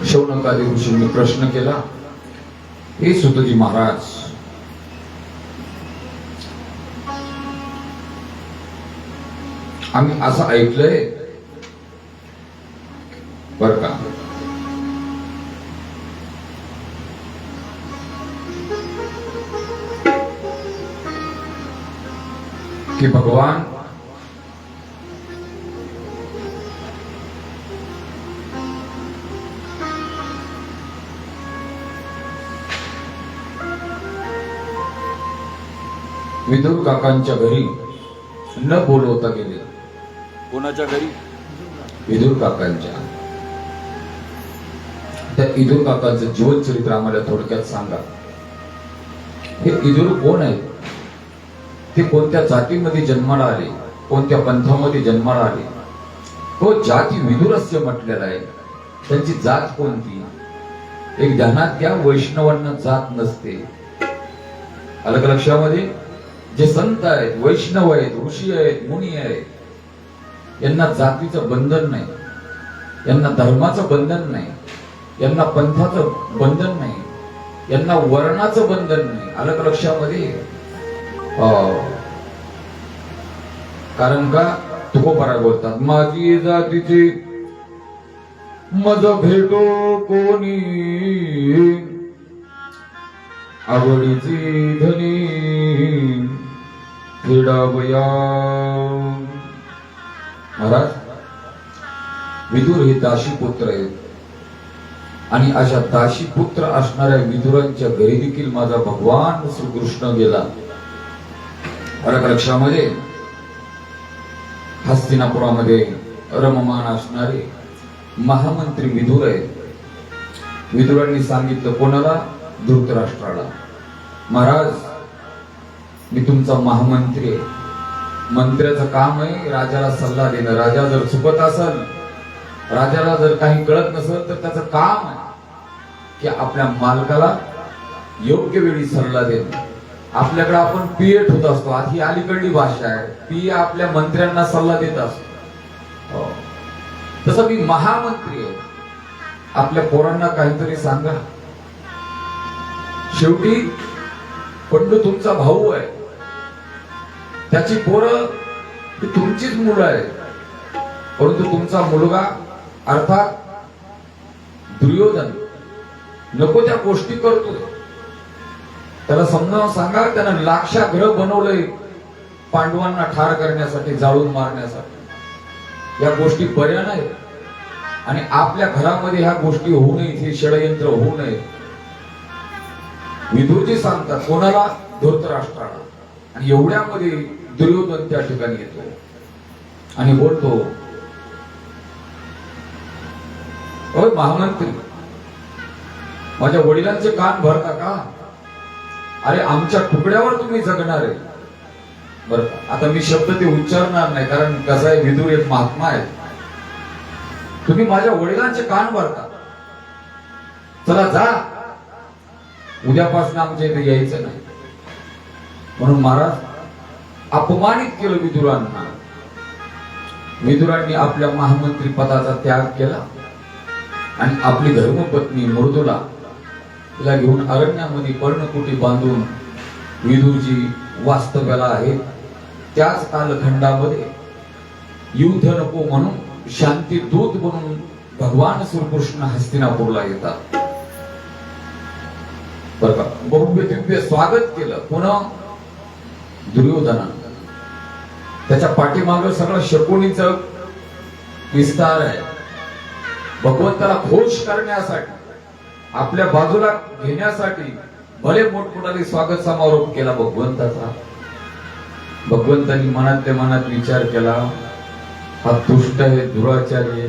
शौनकादी ऋषींनी प्रश्न केला, हे सुतजी महाराज, आम्ही असं ऐकलंय बर का, की भगवान विदुर काकांच्या घरी न बोलवता गेले. कोणाच्या घरी? विदुर काकांच्या. त्या विदुर काकांचं जीवन चरित्र आम्हाला थोडक्यात सांगा. हे विदुर कोण आहे? ते कोणत्या जातीमध्ये जन्माला आले, कोणत्या पंथामध्ये जन्माला आले? तो जाती विदुरस्य म्हटलेला आहे. त्यांची जात कोणती? एक ध्यानात घ्या, वैष्णवांना जात नसते. अलग लक्षामध्ये जे संत आहेत, वैष्णव आहेत, ऋषी आहेत, मुनी आहेत, यांना जातीचं बंधन नाही, यांना धर्माचं बंधन नाही, यांना पंथाचं बंधन नाही, यांना वर्णाचं बंधन नाही. अलग लक्षामध्ये कारण का तुकोबारा बोलतात, माझी जातीची मज भेटो कोणी, आवडीची धनी खेडावया. महाराज, विदुर हे दाशी पुत्र आहेत आणि अशा दाशी पुत्र असणाऱ्या विदुरांच्या घरी देखील माझा भगवान श्रीकृष्ण गेला. अलग लक्षामध्ये हस्तिनापुरामध्ये रममान असणारे महामंत्री विदुर आहेत. विदुरांनी सांगितलं कोणाला? धृतराष्ट्राला, महाराज मी तुमचा महामंत्री आहे. मंत्र्याचं काम आहे राजाला सल्ला देणं. राजा जर चुकत असेल, राजाला जर काही कळत नसेल, तर त्याचं काम आहे की आपल्या मालकाला योग्य वेळी सल्ला देणं. आपल्याकडे आपण पीए ठेवत असतो, ही अलीकडली भाषा आहे. पीए आपल्या मंत्र्यांना सल्ला देत असतो. तसं मी महामंत्री आहे. आपल्या पोरांना काहीतरी सांगा. शेवटी पंडू तुमचा भाऊ आहे, त्याची पोरं ही तुमचीच मुलं आहेत. परंतु तुमचा मुलगा अर्थात दुर्योधन नको त्या गोष्टी करतोय. त्याला समजावून सांगा, त्यानं लाक्षागृह बनवलंय पांडवांना ठार करण्यासाठी, जाळून मारण्यासाठी. या गोष्टी बऱ्या नाहीत आणि आपल्या घरामध्ये ह्या गोष्टी होऊ नयेत, हे षडयंत्र होऊ नये. विदुरजी सांगतात कोणाला? धृतराष्ट्राला. आणि एवढ्यामध्ये दुर्योधन त्या ठिकाणी येतो आणि बोलतो, ओय महामंत्री, माझ्या वडिलांचे कान भरता का? अरे आमच्या तुकड्यावर तुम्ही जगणार आहे. बर, आता मी शब्द ते उच्चारणार नाही, कारण कसं आहे, विदुर एक महात्मा आहे. तुम्ही माझ्या वडिलांचे कान भरता, चला जा, उद्यापासून आमच्या इथे यायचं नाही. म्हणून महाराज अपमानित केलं विदुरांना. विदुरांनी आपल्या महामंत्री पदाचा त्याग केला आणि आपली धर्मपत्नी मृदुला तिला घेऊन अरण्यामध्ये पर्णकुटी बांधून विदुरजी वास्तव्याला आहेत. त्याच कालखंडामध्ये युद्ध नको म्हणून शांती दूत म्हणून भगवान श्रीकृष्ण हस्तिनापूरला येतात. बर का, भव्य दिव्य स्वागत केलं. पुन्हा दुर्योधनानं त्याच्या पाठीमागं सगळं शकुनीचं विस्तार आहे. भगवंताला खुश करण्यासाठी, आपल्या बाजूला घेण्यासाठी भले मोठमोठाले स्वागत समारोह केला भगवंताचा. भगवंतांनी मनातल्या मनात विचार केला, हा दुष्ट आहे, दुराचारी आहे,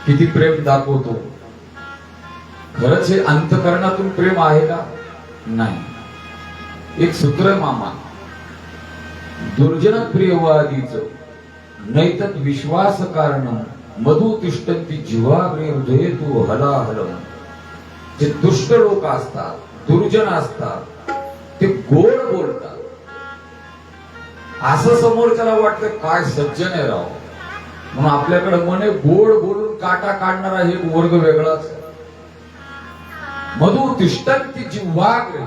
किती प्रेम दाखवतो. खरंच हे अंतकरणातून प्रेम आहे का? नाही. एक सूत्र आहे मामा, दुर्जन प्रियवादीच नैतत विश्वास कारण मधु तिष्ठन्ति जीवाग्रे हृदये तू हलाहलम. जे दुष्ट लोक असतात, दुर्जन असतात, ते गोड बोलतात. असं समोरच्याला वाटतं काय सज्जन आहे राव, म्हणून आपल्याकडे म्हणे गोड बोलून काटा काढणारा हे वर्ग वेगळाच. मधु तिष्ठन्ति जिह्वाग्रे,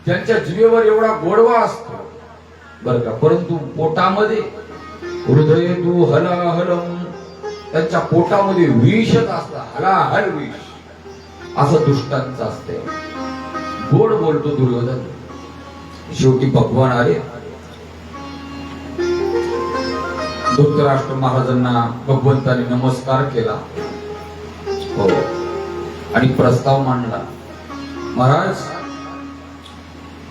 त्यांच्या जिभेवर एवढा गोडवा असतो बर का, परंतु पोटामध्ये हृदय तू हलाहलम, त्यांच्या पोटामध्ये विषच असतं, हलाहल विष असं दुष्टांचं असते. गोड बोलतो दुर्योधन. शेवटी भगवान आले. धृतराष्ट्र महाराजांना भगवंताने नमस्कार केला हो आणि प्रस्ताव मांडला. महाराज,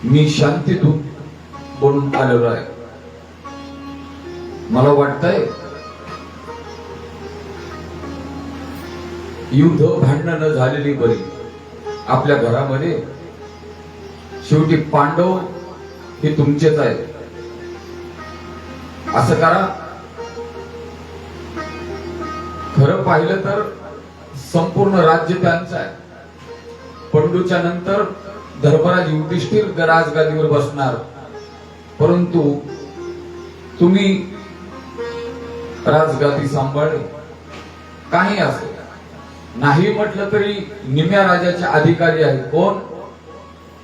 मी शांतीदूत बनून आलेलो आहे. मला वाटतंय युद्ध भांडणं न झालेली बरी आपल्या घरामध्ये. शेवटी पांडव हे तुमचेच आहेत. असं करा, खरं पाहिलं तर संपूर्ण राज्य त्यांचं आहे. पंडूच्या नंतर धर्मराज युधिष्ठिर राजगादीवर बसणार, परंतु तुम्ही राजगादी सांभाळली. काही असेल, नाही म्हटलं तरी निम्या राजाचे अधिकारी आहे कोण?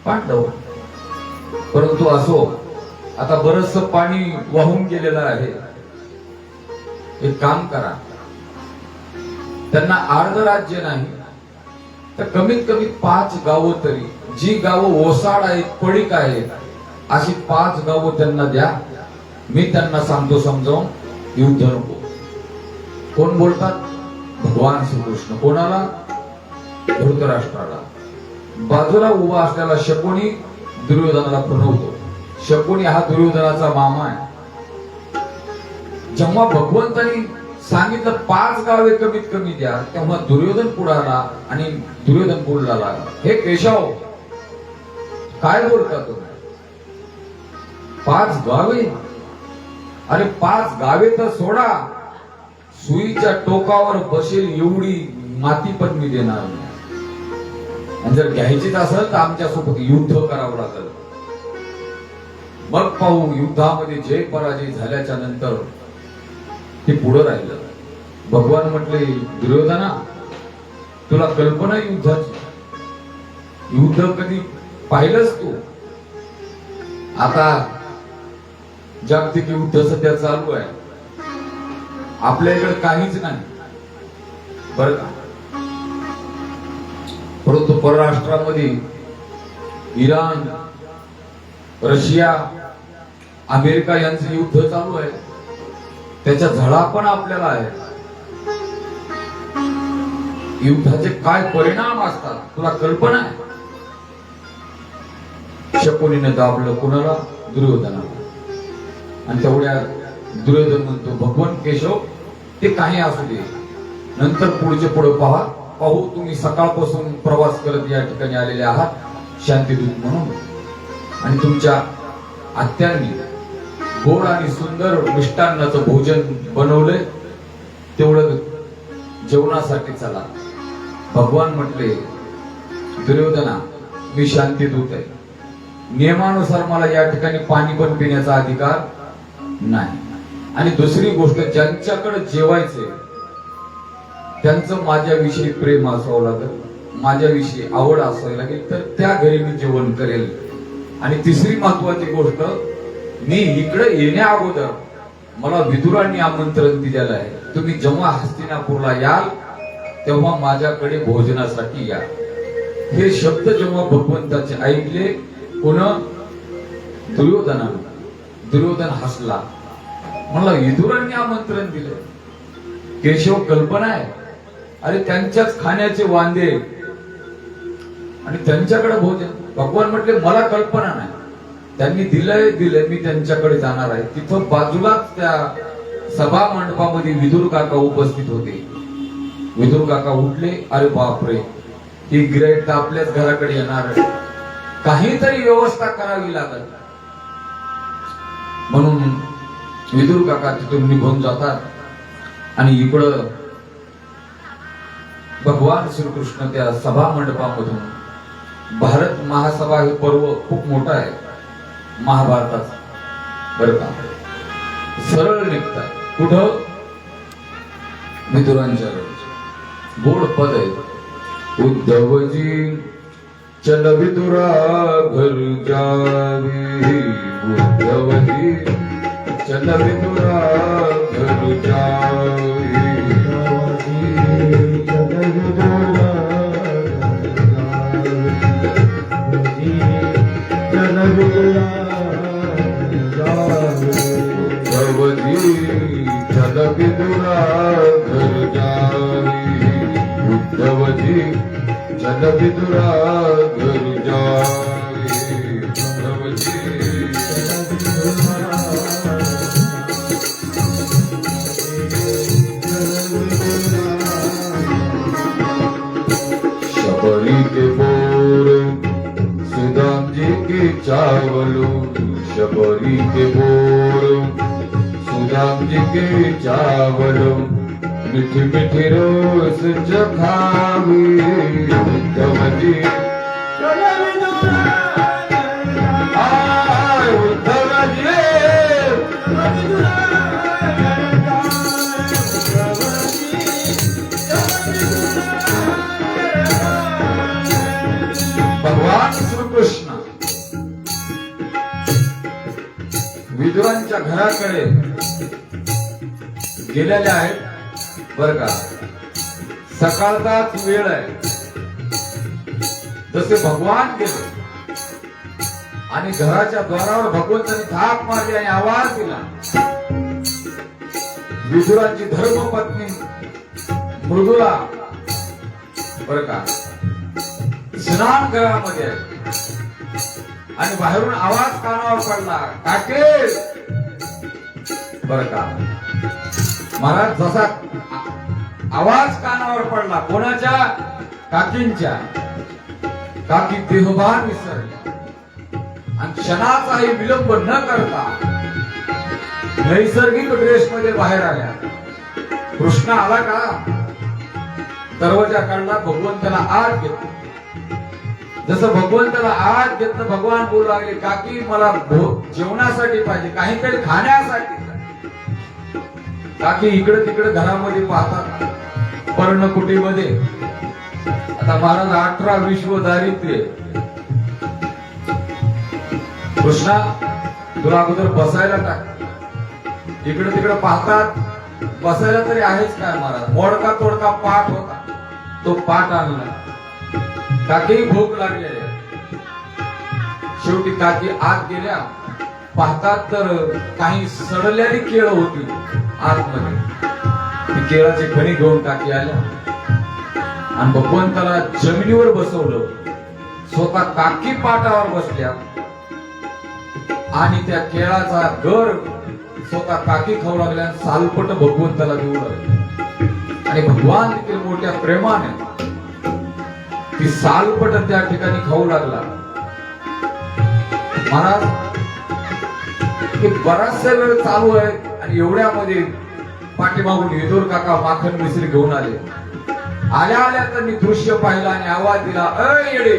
पांडव. परंतु असो, आता बरंच पाणी वाहून गेलेलं आहे. एक काम करा, त्यांना अर्ध राज्य नाही तर कमीत कमी 5 गावं तरी, जी गावं ओसाड आहेत, पडीक आहेत, अशी 5 गावं त्यांना द्या. मी त्यांना सांगतो समजावून, युद्ध नको. कोण बोलतात? भगवान श्रीकृष्ण. कोणाला? धृतराष्ट्राला. बाजूला उभा असलेला शकुनी दुर्योधनाला प्रणवतो. शकुनी हा दुर्योधनाचा मामा आहे. जेव्हा भगवंतानी सांगितलं 5 गावे कमीत कमी द्या, तेव्हा दुर्योधन पुढाला आणि दुर्योधन बोलला लागला, हे केशव, काय बोलता तुम्ही? 5 गावे? अरे 5 गावे तर सोडा, सुईच्या टोकावर बसेल एवढी माती पण मी देणार नाही. आणि जर घ्यायचीच असेल तर आमच्यासोबत युद्ध करावं लागेल. मग पाहू. युद्धामध्ये जय पराजय झाल्याच्या नंतर ते पुढे राहिलं. भगवान म्हटले, दुर्योधना, तुला कल्पना युद्धाची? युद्ध कधी पाहिलंच तू? आता जागतिक युद्ध सध्या चालू आहे. आपल्या इकडे काहीच नाही बरं का, परंतु परराष्ट्रामध्ये इराण, रशिया, अमेरिका यांचं युद्ध चालू आहे. त्याच्या झळा पण आपल्याला आहे. युद्धाचे काय परिणाम असतात तुला कल्पना आहे? शकुनीने दाबलं कुणाला? दुर्योधनाला. आणि तेवढ्या दुर्योधन म्हणतो, भगवान केशव, ते काही असू दे, नंतर पुढचे पुढे पाहू. तुम्ही सकाळपासून प्रवास करत या ठिकाणी आलेले आहात शांतीदूत म्हणून, आणि तुमच्या आत्यांनी गोड आणि सुंदर मिष्टान्नाचं भोजन बनवलंय, तेवढं जेवणासाठी चला. भगवान म्हटले, दुर्योधना, मी शांतीदूत आहे. नियमानुसार मला या ठिकाणी पाणी पण पिण्याचा अधिकार नाही. आणि दुसरी गोष्ट, ज्यांच्याकडे जेवायचे त्यांचं माझ्याविषयी प्रेम असावं लागेल, माझ्याविषयी आवड असावी लागेल, तर त्या घरी मी जेवण करेल. आणि तिसरी महत्वाची गोष्ट, मी इकडे येण्या अगोदर मला विदुरांनी आमंत्रण दिलेलं आहे. तुम्ही जेव्हा हस्तिनापूरला याल तेव्हा माझ्याकडे भोजनासाठी या. हे शब्द जेव्हा भगवंताचे ऐकले कोण? दुर्योधनानं. दुर्योधन हसला, मला विदुरांनी आमंत्रण दिले. केशव, कल्पना आहे? अरे त्यांच्याच खाण्याचे वांदे आणि त्यांच्याकडे भोजन. भगवान म्हटले, मला कल्पना नाही, त्यांनी दिलंय, मी त्यांच्याकडे जाणार आहे. तिथं बाजूलाच त्या सभा मंडपामध्ये विदुर काका उपस्थित होते. विदुर काका उठले, अरे बापरे, ही गिराईक तर आपल्याच घराकडे येणार आहे, काहीतरी व्यवस्था करावी लागेल. म्हणून विदुर काका तिथून निघून जातात आणि इकडं भगवान श्रीकृष्ण त्या सभा मंडपामधून, भारत महासभा हे पर्व खूप मोठं आहे महाभारताचं बरं का, सरळ निघतात. कुठं? विदुरांच्या गोड पद आहे. उद्धवजी चल विदुरा घर जावे, उद्धवजी चल विदुरा घर जावे, उद्धवजी चल विदुरा घर जावे, उद्धवजी चल विदुरा घर जावे, उद्धवजी शबरी के बोर सुदाम जी के चावलो, शबरी के बोर सुदाम जी के चावलो, मीठी मीठी रोस चखावी, उद्धवजी आय उद्धवजी भगवान श्रीकृष्ण विदुरांच्या घराकडे गेलेले आहेत बर का. सकाळचाच वेळ आहे. जसे भगवान गेले आणि घराच्या द्वारावर भगवंतांनी थाप मारली आणि आवाज दिला. विदुरांची धर्मपत्नी मृदुला बर का स्नान घरामध्ये आहे आणि बाहेरून आवाज कानावर पडला, काके बर का. महाराज जसा आवाज कानावर पडला कोणाच्या, काकींच्या, काकी देहभान विसरली आणि क्षणाचाही विलंब न करता नैसर्गिक ड्रेस मध्ये बाहेर आल्या. कृष्ण आला का, दरवाजा काढला, भगवंताला आत घेतला. जसं भगवंताला आत घेतलं भगवान बोलू लागले, काकी मला जेवणासाठी पाहिजे, काहीतरी खाण्यासाठी. काकी इकडे तिकडे घरामध्ये पाहतात पर्णकुटीमध्ये. आता महाराज 18 विश्व दारिद्र्य. कृष्णा तुला अगोदर बसायला टाक. इकडे तिकडे पाहतात, बसायला तरी आहेच काय महाराज. मोडका तोडका पाठ होता, तो पाठ आणला. काकी भूक लागली. शेवटी काकी आत गेल्या. पाहतात तर काही सडलेली केळ होती आतमध्ये. ती केळाची खणी घेऊन काकी आल्या आणि भगवंताला जमिनीवर बसवलं. स्वतः काकी पाटावर बसल्या आणि त्या केळाचा गर स्वतः काकी खाऊ लागल्या. सालपट भगवंताला देऊ लागले आणि भगवान देखील मोठ्या प्रेमाने ती सालपट त्या ठिकाणी खाऊ लागला. महाराज ते बराचसा वेळ चालू आहे आणि एवढ्यामध्ये पाठीमागून विदुर काका माखन मिश्री घेऊन आले. आल्या आल्या त्यांनी दृश्य पाहिलं आणि आवाज दिला, अय येडे,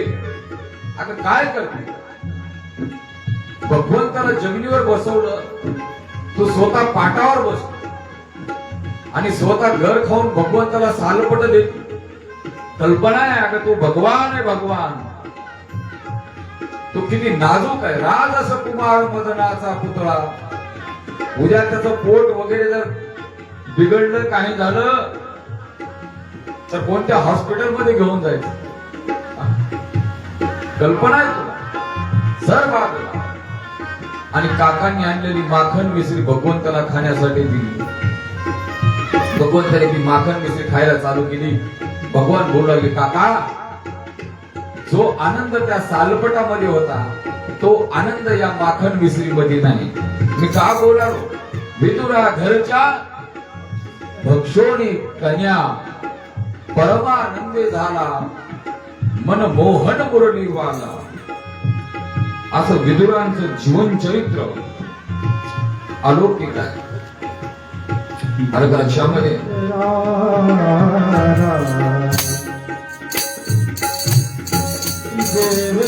आता काय करते. भगवंताला जमिनीवर बसवलं, तो स्वतः पाटावर बसतो आणि स्वतः घर खाऊन भगवंताला सालपट देतो. कल्पना आहे अगं, तो भगवान आहे. भगवान तो किती नाजूक आहे. राज कुमार मदनाचा पुतळा. उद्या त्याचं पोट वगैरे जर बिघडलं, काही झालं तर कोणत्या हॉस्पिटलमध्ये घेऊन जायचं. कल्पना आहे तुला. सर बाजूला. आणि काकांनी आणलेली माखन मिश्री भगवंताला खाण्यासाठी दिली. भगवंताने ती माखन मिश्री खायला चालू केली. भगवान बोलू लागले, काका जो आनंद त्या सालपटामध्ये होता तो आनंद या माखन मिश्री मध्ये नाही. मी का बोलालो, विदुरा घरच्या भक्षोनी कन्या परमानंदे झाला, मन मोहन मुरली वाला. असं विदुरांचं जीवन चरित्र अलौकिक आहे. भारतामध्ये देव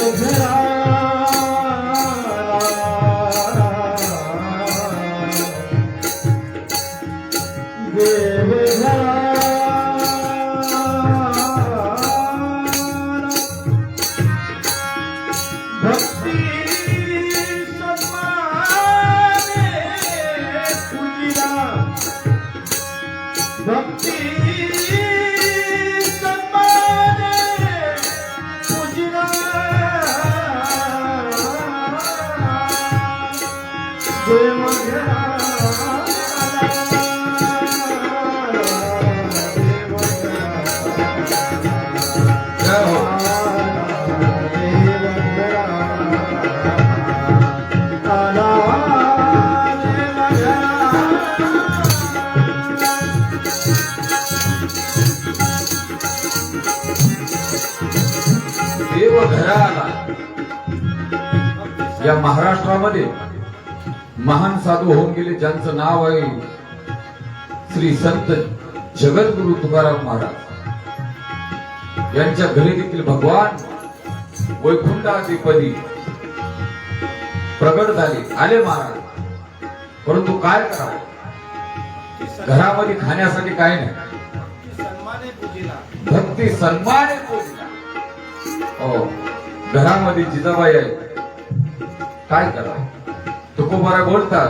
देव घराला या महाराष्ट्रामध्ये महान साधू होऊन गेले, ज्यांचं नाव आहे श्री संत जगद्गुरु तुकाराम महाराज. यांच्या घरी देखील भगवान वैकुंठाधिपती प्रगट झाले, आले महाराज. परंतु काय करावं, घरामध्ये खाण्यासाठी काय नाही, भक्ती सन्माने पूजला. हो, घरामध्ये जिजाबाई आहे, काय करावं. तुकोबारा बोलतात,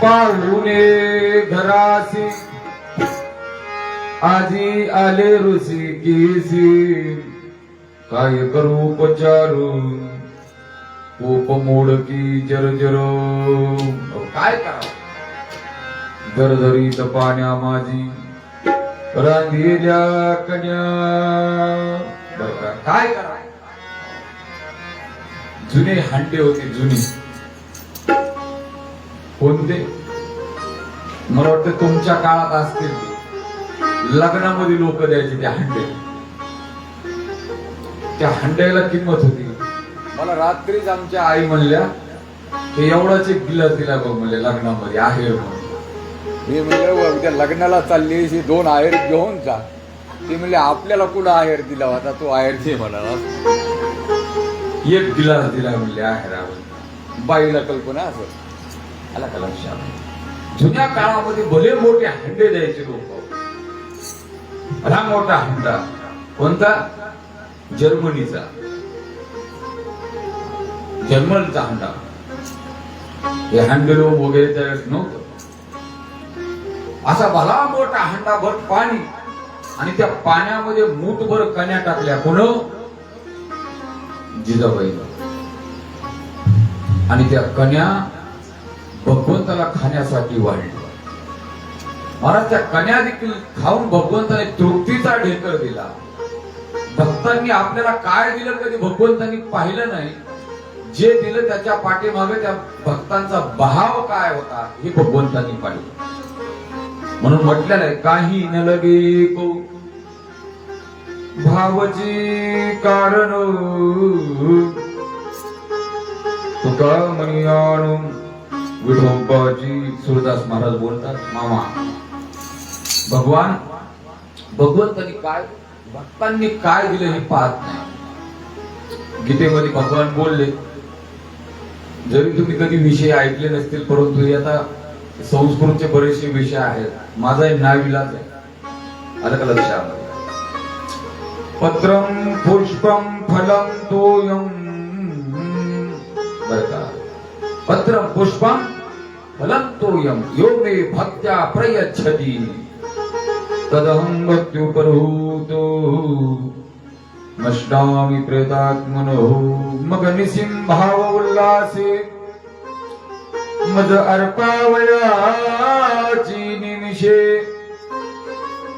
पाहुणे घरासी आजी आले ऋषी कीसी, काय करू उपचारू कोप मोडकी जर काय करावं. दरदरीत पाण्या माझी रांधेल्या कन्या, काय करावं. जुने हांडे होते, जुने. कोणते? मला वाटतं तुमच्या काळात असतील, लग्नामध्ये लोक द्यायचे ते हांडे. त्या हांड्याला किंमत होती. मला रात्रीच आमच्या आई म्हणल्या, ते एवढाच एक गिलास दिला बघ म्हणले लग्नामध्ये आहेर म्हणून. मी म्हणलं उद्या लग्नाला चालली, 2 आहेर घेऊन जा. ते म्हणले आपल्याला कुठं आहेर दिला होता, तो आहेर दे म्हणाला. एक गिलास दिला म्हणले आहेरावर. बाईला कल्पना असं आला का लक्षात. जुन्या काळामध्ये भले मोठे हंडे द्यायचे लोक. हा मोठा हंडा कोणता? जर्मनीचा, जर्मनचा हंडा. हे हंडेलो वगैरे त्यावेळेस नव्हतं. असा भला मोठा हंडा भर पाणी, आणि त्या पाण्यामध्ये मूठभर कण्या टाकल्या. कोण? जिजाबाईला. आणि त्या कन्या भगवंताला खाण्यासाठी वाढल्या. महाराज, त्या कन्या देखील खाऊन भगवंताने तृप्तीचा ढेकर दिला. भक्तांनी आपल्याला काय दिलं कधी भगवंतांनी पाहिलं नाही. जे दिलं त्याच्या पाठीमागे त्या भक्तांचा भाव काय होता हे भगवंतांनी पाहिलं. म्हणून म्हटलेलं आहे, काही न लगे को भावची कारण तुका मनी आणू विठोबाची. सूरदास महाराज बोलतात, मामा भगवंतांनी काय, भक्तांनी काय दिलं हे पाहत नाही. गीतेमध्ये भगवान बोलले, जरी तुम्ही कधी विषय ऐकले नसतील, परंतु हे आता संस्कृतचे बरेचसे विषय आहेत. माझा एक नाविलाज आहे, आलं का लक्षात. पत्रम पुष्पम फलम तोयम, बरं का. पत्रम पुष्पम फलम तोयम यो मे भक्त्या प्रयच्छति तदहं मृत्युपरहूतो नष्टामि प्रेतात्मनो. मग निसिम भाव उल्लासे मज अर्पावयाची निमिषे,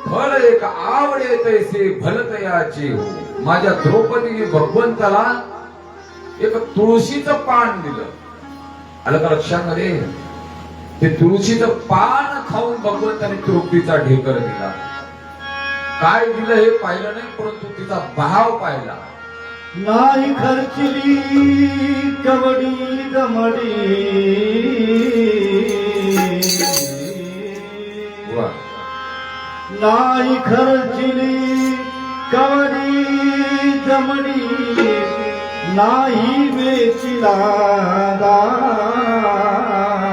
फल एक आवडे तैसे भलतयाचे हो. माझ्या द्रौपदीने भगवंताला एक तुळशीचं पान दिलं. आलं का लक्षामध्ये. ते तुळशीचं पान खाऊन भगवंताने तृप्तीचा ढेकर दिला. काय दिलं हे पाहिलं नाही, परंतु तिचा भाव पाहिला. नाही खर्चली कवडी दमडी, नाही खर्चली कवडी दमडी, नाही वेचिला दान.